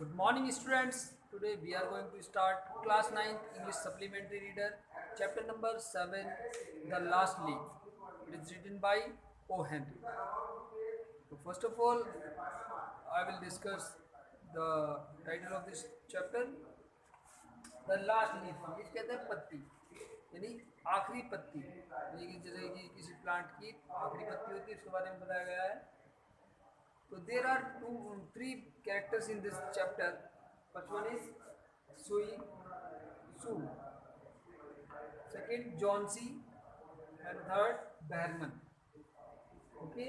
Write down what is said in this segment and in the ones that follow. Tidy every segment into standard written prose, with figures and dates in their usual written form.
Good morning, students. Today we are going to start class 9 English supplementary reader, chapter number 7, The Last Leaf. It is written by O. Henry. So, first of all, I will discuss the title of this chapter, The Last Leaf. Leaf कहते हैं पत्ती, यानी आखिरी पत्ती, यानी कि जैसे कि किसी प्लांट की आखिरी पत्ती होती है, उसके बारे में बताया गया है. So there are three characters in this chapter. First one is Sui Su. Second Johnsy and third Behrman. Okay.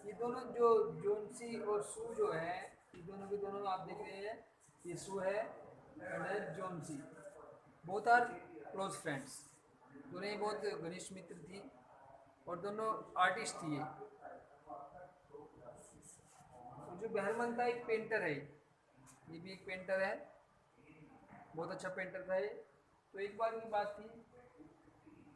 ये दोनों जो जोनसी और सू जो है, ये दोनों के दोनों आप देख रहे हैं, ये सू है और Johnsy. Both are close friends. दोनों ही बहुत घनिष्ठ मित्र थी और दोनों आर्टिस्ट थी. जो बहरमन था एक पेंटर है, ये भी एक पेंटर है, बहुत अच्छा पेंटर था ये. तो एक बार की बात थी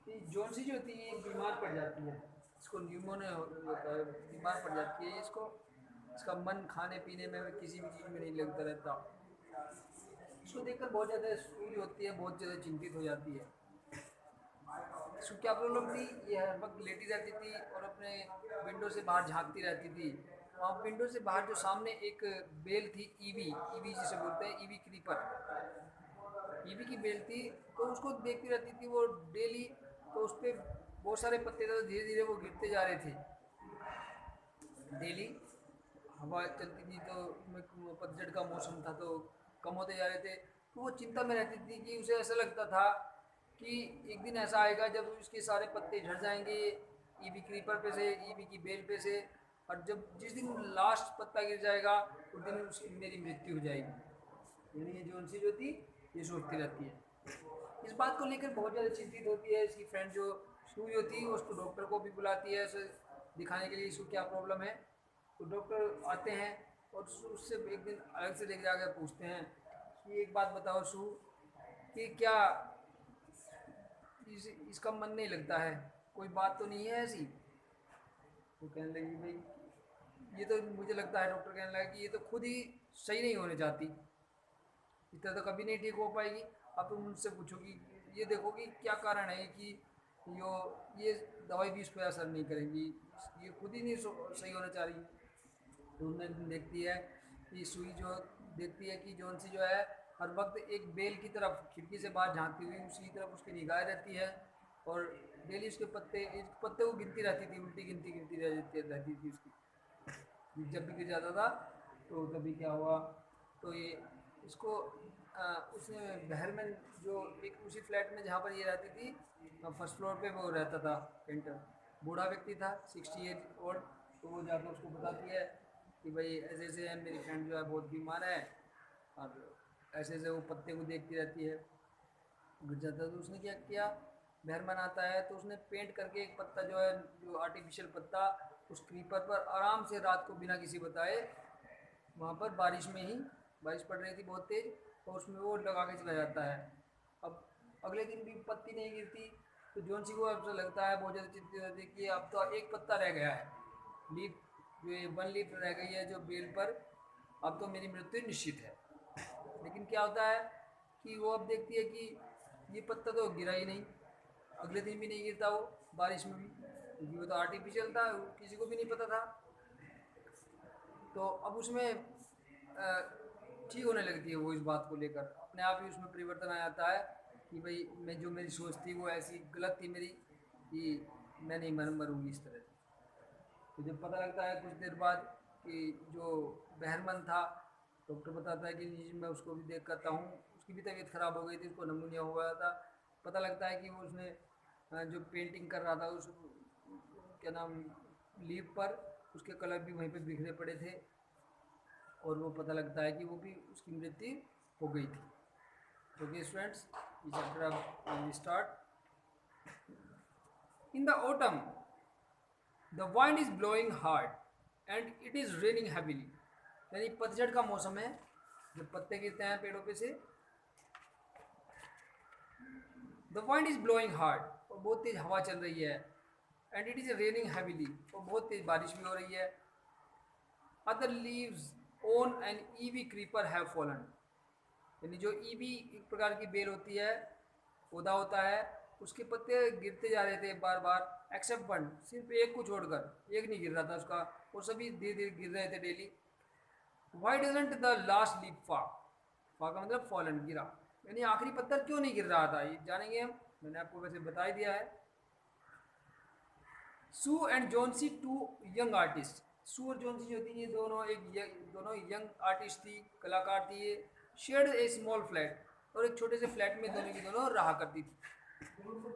कि जोनसी जो थी ये बीमार पड़ जाती है, इसको न्यूमोनिया होता है, बीमार पड़ जाती है. इसका मन खाने पीने में किसी भी चीज़ में नहीं लगता रहता. इसको देखकर बहुत ज़्यादा सूझ होती है, बहुत ज़्यादा चिंतित हो जाती है. इसको क्या प्रॉब्लम थी, ये हर वक्त लेटी रहती थी और अपने विंडो से बाहर झांकती रहती थी. वहाँ विंडो से बाहर जो सामने एक बेल थी, ईवी ईवी जिसे बोलते हैं, ईवी क्रीपर, ईवी की बेल थी, तो उसको देखती रहती थी वो डेली. तो उस पर बहुत सारे पत्ते थे, धीरे धीरे वो गिरते जा रहे थे. डेली हवा चलती थी तो पतझड़ का मौसम था तो कम होते जा रहे थे. तो वो चिंता में रहती थी कि उसे ऐसा लगता था कि एक दिन ऐसा आएगा जब इसके सारे पत्ते झड़ जाएंगे ईवी क्रीपर पे से, ईवी की बेल पे से, और जब जिस दिन लास्ट पत्ता गिर जाएगा उस दिन उसकी मेरी मृत्यु हो जाएगी. यानी ये जोनसी जो थी ये सोचती रहती है. इस बात को लेकर बहुत ज़्यादा चिंतित होती है. इसकी फ्रेंड जो सू जो थी उसको डॉक्टर को भी बुलाती है उसे दिखाने के लिए इसको क्या प्रॉब्लम है. तो डॉक्टर आते हैं और उससे एक दिन अलग से लेकर जाकर पूछते हैं कि एक बात बताओ सू, कि क्या इसका मन नहीं लगता है, कोई बात तो नहीं है ऐसी. वो कहने लगी भाई ये तो मुझे लगता है, डॉक्टर कहने लगा कि ये तो खुद ही सही नहीं होने चाहती, इस तरह तो कभी नहीं ठीक हो पाएगी. अब तुम मुझसे पूछो कि ये देखो कि क्या कारण है कि ये दवाई भी इस पर असर नहीं करेगी, ये खुद ही नहीं सही होना चाह रही. तो उन्हें देखती है कि सुई जो देखती है कि जौन सी जो है हर वक्त एक बेल की तरफ खिड़की से बाहर झांकती हुई उसी तरफ उसकी निगाह रहती है और डेली उसके पत्ते को गिनती रहती थी, उल्टी गिनती रहती थी उसकी. जब भी गिर जाता था तो कभी क्या हुआ, तो ये इसको उसने बहरमन जो एक उसी फ्लैट में जहाँ पर ये रहती थी फर्स्ट फ्लोर पे वो रहता था पेंटर, बूढ़ा व्यक्ति था 60 एज ओल्ड. तो वो जाकर उसको बताती है कि भाई ऐसे ऐसे है, मेरी फ्रेंड जो है बहुत बीमार है और ऐसे ऐसे वो पत्ते को देखती रहती है, गिर जाता है. तो उसने क्या किया, बहरमन आता है तो उसने पेंट करके एक पत्ता जो है, जो आर्टिफिशियल पत्ता, उस क्रीपर पर आराम से रात को बिना किसी बताए, वहाँ पर बारिश में ही, बारिश पड़ रही थी बहुत तेज़, और उसमें वो लगा के चला जाता है. अब अगले दिन भी पत्ती नहीं गिरती तो जॉन सी को अब से लगता है, बहुत ज़्यादा चिंतित रहती है कि अब तो एक पत्ता रह गया है, लीफ जो ये 1 लीफ रह गई है जो बेल पर, अब तो मेरी मृत्यु निश्चित है. लेकिन क्या होता है कि वो अब देखती है कि ये पत्ता तो गिरा ही नहीं, अगले दिन भी नहीं गिरता वो बारिश में भी, क्योंकि वो तो आर्टिफिशियल था, किसी को भी नहीं पता था. तो अब उसमें ठीक होने लगती है वो, इस बात को लेकर अपने आप ही उसमें परिवर्तन आ जाता है कि भाई मैं जो मेरी सोच थी वो ऐसी गलत थी मेरी, कि मैं नहीं मरूंगी इस तरह से. तो जब पता लगता है कुछ देर बाद कि जो बहरमन था, डॉक्टर बताता है कि जी मैं उसको भी देख करता हूँ, उसकी भी तबीयत ख़राब हो गई थी, उसको नमूनिया हुआ था. पता लगता है कि वो उसने जो पेंटिंग कर रहा था उस क्या नाम लीफ पर, उसके कलर भी वहीं पे बिखरे पड़े थे और वो पता लगता है कि वो भी उसकी मृत्यु हो गई थी. ओके स्टूडेंट्स, ये चैप्टर अब start. In the autumn the wind is blowing hard and it is raining heavily. यानी पतझड़ का मौसम है, जब पत्ते गिरते हैं पेड़ों पे से. The wind is blowing hard, और बहुत तेज हवा चल रही है. And it is raining heavily, और बहुत तेज बारिश भी हो रही है. Other leaves on an EV creeper have fallen. यानी जो ईवी एक प्रकार की बेल होती है, पौधा होता है, उसके पत्ते गिरते जा रहे थे बार बार, एक्सेप्ट वन, सिर्फ एक को छोड़कर, एक नहीं गिर रहा था उसका, और सभी धीरे धीरे गिर रहे थे daily. Why doesn't the last leaf fall, fall का मतलब फॉलन, गिरा, यानी आखिरी पत्थर क्यों नहीं गिर रहा था, ये जानेंगे हम, मैंने आपको वैसे बता ही दिया है। Sue and Johnsy two young artist, Sue और जॉन्सी जो थी ये दोनों यंग आर्टिस्ट थी, कलाकार थी ये। शेयर्ड ए स्मॉल फ्लैट, और एक छोटे से फ्लैट में दोनों की दोनों रहा करती थी।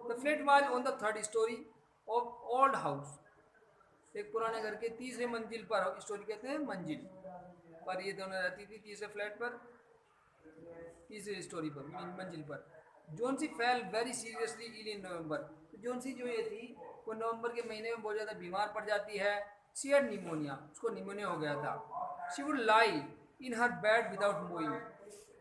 The flat was on the third story of old house, एक पुराने घर के तीसरे मंजिल पर, स्टोरी कहते हैं मंजिल पर, ये दोनों रहती थी तीसरे फ्लैट पर, तीसरी स्टोरी पर, मंजिल पर। Johnsy fell very seriously ill in November, तो जॉन्सी जो ये थी वो नवंबर के महीने में बहुत ज़्यादा बीमार पड़ जाती है। शी हैड निमोनिया, उसको निमोनिया हो गया था। She would lie in her bed without moving,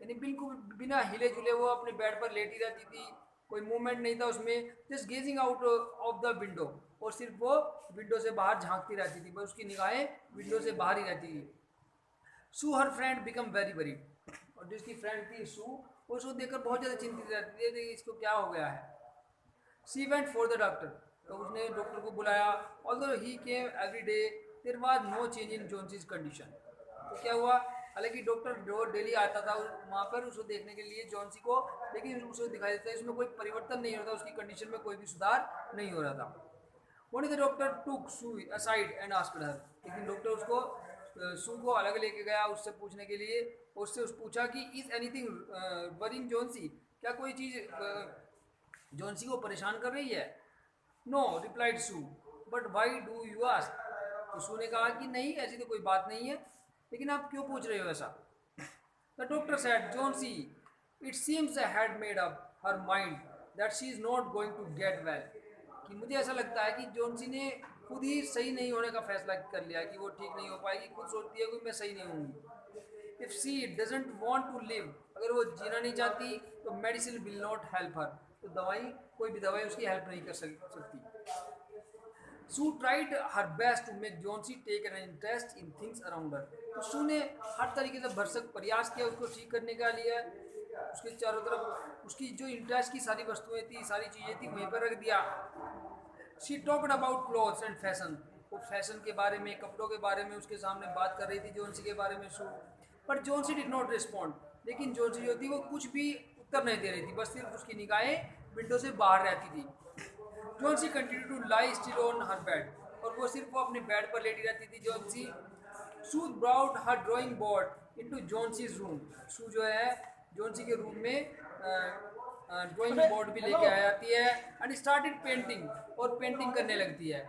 यानी बिल्कुल बिना हिले जुले वो अपने बेड पर लेटी रहती थी, कोई मूवमेंट नहीं था उसमें, just gazing out of the window, और सिर्फ वो विंडो से बाहर झांकती रहती थी, बस उसकी निगाहें विंडो से बाहर ही रहती थी। Sue her friend become very worried, और जिसकी फ्रेंड थी सू, वो उसको देखकर बहुत ज़्यादा चिंतित रहती थी, इसको क्या हो गया है। She went for the doctor, तो उसने डॉक्टर को बुलाया। Although he came every day, there was no change in Johnsy's condition, तो क्या हुआ, हालांकि डॉक्टर जो डेली आता था वहाँ पर उसको देखने के लिए जॉन्सी को, लेकिन उसको दिखाई देता है इसमें कोई परिवर्तन नहीं होता, उसकी कंडीशन में कोई भी सुधार नहीं हो रहा था। Only the doctor took Sue aside and asked her, लेकिन डॉक्टर उसको सू को अलग लेके गया उससे पूछने के लिए, उससे पूछा कि इज एनीथिंग वरिंग जॉन्सी, क्या कोई चीज़ जॉन्सी को परेशान कर रही है। No replied Sue, but why do you ask, तो सू ने कहा कि नहीं ऐसी तो कोई बात नहीं है, लेकिन आप क्यों पूछ रहे हो ऐसा। The doctor said Johnsy it seems had made up her mind that she is not going to get well, कि मुझे ऐसा लगता है कि जॉन्सी ने खुद ही सही नहीं होने का फैसला कर लिया कि वो ठीक नहीं हो पाएगी, खुद सोचती है कि मैं सही नहीं हूँ। If she doesn't want to live, अगर वो जीना नहीं चाहती तो medicine will not help her, तो दवाई, कोई भी दवाई उसकी हेल्प नहीं कर सकती। Sue tried her best to make Johnsy take an interest in things around her, तो सू ने हर तरीके से भरसक प्रयास किया उसको ठीक करने का लिए, उसके चारों तरफ उसकी जो इंटरेस्ट की सारी वस्तुएं थी, सारी चीज़ें थी, वहीं पर रख दिया। She talked about clothes and fashion, वो फैशन के बारे में, कपड़ों के बारे में उसके सामने बात कर रही थी जॉन्सी के बारे में Sue, but Johnsy did not respond, लेकिन जॉन्सी जो थी वो कुछ भी उत्तर नहीं दे रही थी, बस सिर्फ उसकी निगाहें विंडो से बाहर रहती थी। Johnsy continue to lie still on her bed, और वो सिर्फ वो अपने बेड पर लेटी रहती थी Johnsy. Sue brought her drawing board into Johnsy's room, Sue जो है जॉन्सी के रूम में ड्राइंग बोर्ड भी लेके आ जाती है, एंड स्टार्टेड पेंटिंग, और पेंटिंग करने लगती है,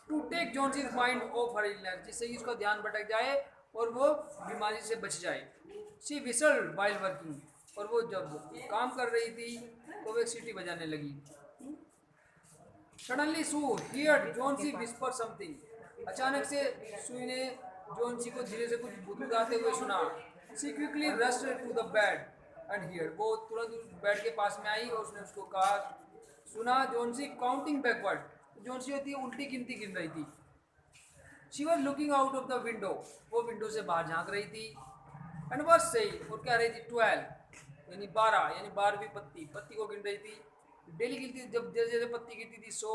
to take Johnsy's mind off her illness, जिससे कि उसका ध्यान भटक जाए और वो बीमारी से बच जाए। शी विसल्ड वाइल वर्किंग, और वो जब काम कर रही थी तो वो एक सीटी बजाने लगी। सडनली सू हियर्ड जॉन्सी विस्पर समथिंग, अचानक से सुई ने जॉन्सी को धीरे से कुछ बुदबुदाते हुए सुना। She quickly rushed to the bed and heard, वो तुरंत बेड के पास में आई और उसने उसको कहा, सुना जॉन्सी काउंटिंग बैकवर्ड, जॉन्सी होती है उल्टी गिनती गिन रही थी। She was looking out of the window, वो विंडो से बाहर झांक रही थी, एंड बस सही, और कह रही थी 12, यानी 12, यानी 12वीं पत्ती, पत्ती को गिन रही थी। डेली गिनती, जब जैसे जैसे पत्ती गिनती थी 100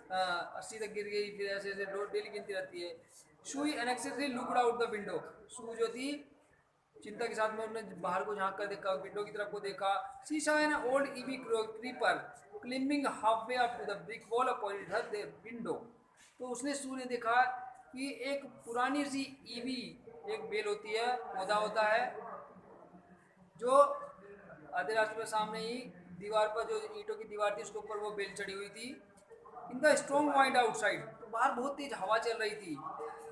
80 तक गिर गई, फिर ऐसे ऐसे डेली गिनती रहती है। सुई अनएक्सेसरी लुकड आउट द विंडो, सू जो थी चिंता के साथ में उन्होंने बाहर को झांक कर देखा, विंडो की तरफ को देखा। She saw an old ivy creeper climbing half way up to the brick wall opposite her the window, तो उसने सू ने देखा कि एक पुरानी सी ईवी, एक बेल होती है, पौधा होता है, जो आधे रास्ते में सामने ही दीवार पर, जो ईंटों की दीवार थी उसके ऊपर वो बेल चढ़ी हुई थी। In the strong wind outside, तो बाहर बहुत तेज हवा चल रही थी।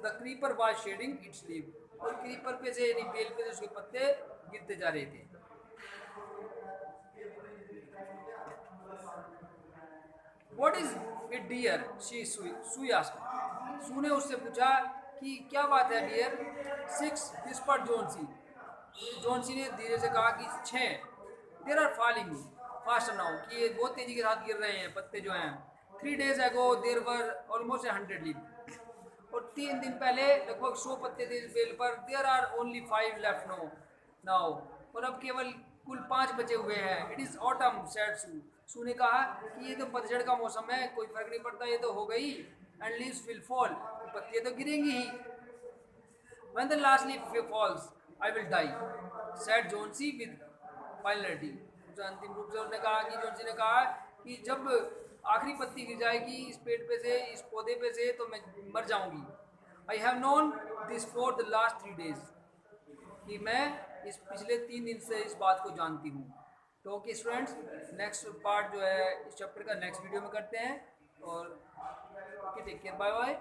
The creeper was shedding its leave, और क्रीपर पे से, यानी बेल पे से उसके पत्ते गिरते जा रहे थे। What is it dear, she Sue asked, Sue ने उससे पूछा कि क्या बात है डियर। 6 विस्पर्ड जॉन्सी, जॉन्सी ने धीरे से कहा कि 6, there are falling fast now, कि ये बहुत तेजी के साथ गिर रहे हैं पत्ते जो हैं। 3 days ago there were almost 100 leave, और 3 दिन पहले लगभग 100 पत्ते थे इस बेल पर, there are only 5 left no now, और अब केवल कुल 5 बचे हुए हैं। It is autumn said Sue, Sue ने कहा कि ये तो पतझड़ का मौसम है, कोई फर्क नहीं पड़ता, ये तो हो गई, एंड लीव्स विल फॉल, पत्तियां तो गिरेंगी ही। When the last leaf falls, I will die, said जोन्सी with finality। जो अंतिम रूप से उसने कहा कि जोन्सी ने कहा कि जब आखिरी पत्ती गिर जाएगी इस पेड़ पे से, इस पौधे पे से, तो मैं मर जाऊंगी। I have known this for the last 3 days, कि मैं इस पिछले 3 दिन से इस बात को जानती हूँ। तो ओके स्टूडेंट्स, नेक्स्ट पार्ट जो है इस चैप्टर का नेक्स्ट वीडियो में करते हैं, और okay take care, bye bye.